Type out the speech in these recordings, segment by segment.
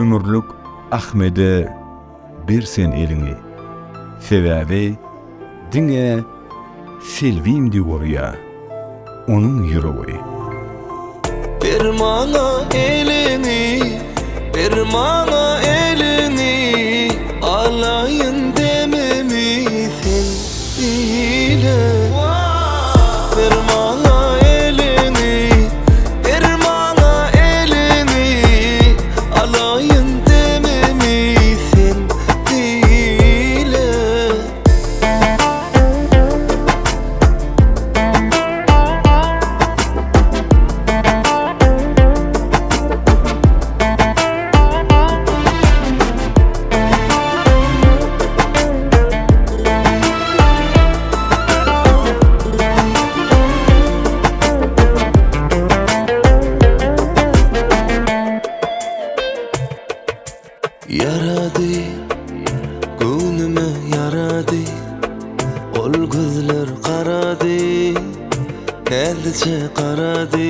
ömürlük Ahmede bersen elini. Sebäbi diňe selvim diýorýa onun ýüregi. Bir mana elini, bir mana elini, alayın dememi sen ile. Bir mana elini, bir mana elini, alayın dememi sen ile. Yaradı, gönlüme yaradı, ol gözler karadı, nelce karadı.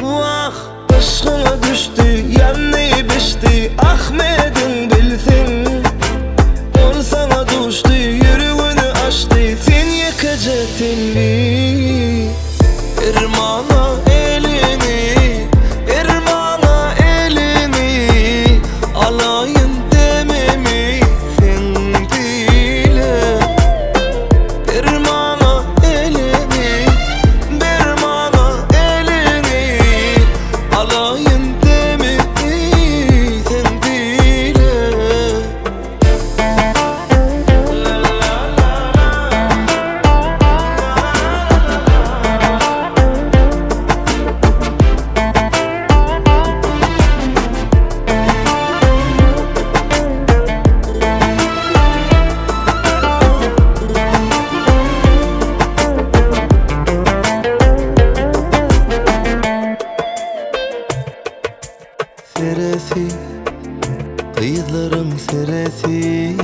Vah, aşkına düştü, yanını biçti, Ahmet'in bilsin. Ol sana düştü, yüreğini açtı, sen yakacaktın mi? Irmağına elini, irmağına elini, alayın dememi sen dile. Bir mana elini, bir mana elini, alayın dememi sen dile. Seresi, kıyılarım seresi,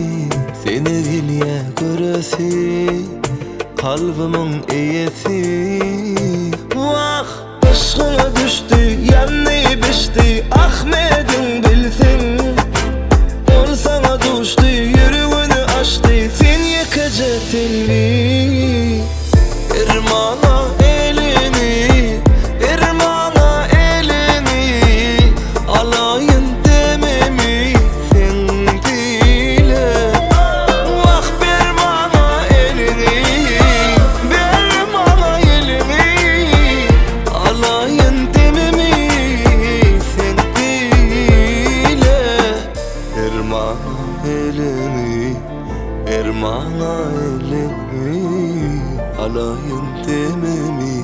seni dilye göresi, kalbimin iyesi. Vah, aşkına düştü, yanını biçti, Ahmet'in bilsin. Ol sana düştü, yüreğini açtı, sen yakacaktın mi? Irmağına elini, irmağına elini, alayın dememi sen dile. Vah, bir mana elini, bir mana elini, alayın dememi sen dile. Bir mana elini, bir mana elini, alayın dememi